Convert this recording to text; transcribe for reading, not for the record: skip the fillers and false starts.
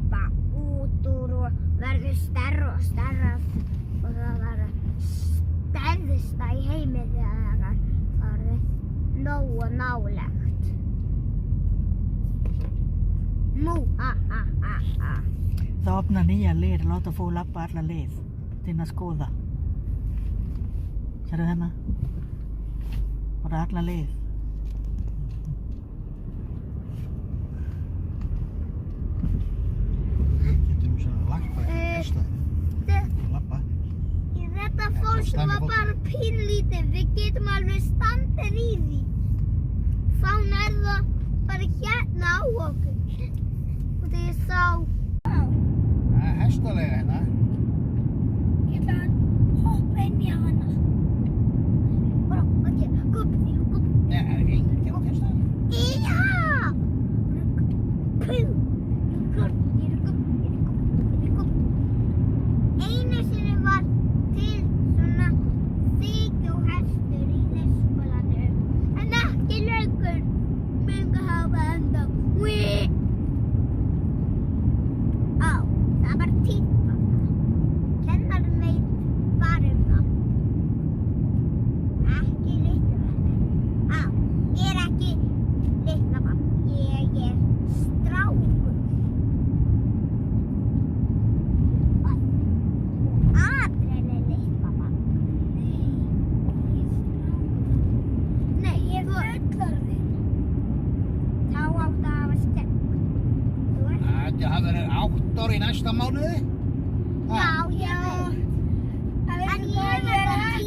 hlaupa út úr og verður stærra og stærra og það verður stærsta í heimi þegar það er nógu nálegt. Nú, ha. Það opnar nýja leið, láta fólk labba alla leið til að skoða. Sérðu hérna? Bara alla leið. Getum svona lappa ekki hestæði. Lappa. Þetta fólk var bara pínlítið, við getum alveg standið í því. Þá nærðu það bara hérna á okkur. Og þegar ég sá... Það er hestalega hérna. Ég ætla að hoppa inn í hana. Bara, ok, gupp. Nei, það er ekki enginn á hestaði. Já! Pum! Ég er gupp. Einu sinni var til svona þykjuhestur í leikskólanum. En ekki lengur. Mungu hafa enda. Á, það var tíma. Kennarinn veit bara það. Ekki litlu barni. Á, ég er ekki litla barn. Ég er strákur. Adrian er litla barn. Nei, ég er fullorðin. Þá átt að hafa skegg. Það hafa verið 8 ár í næsta mánuði. Já, ég veit. En ég er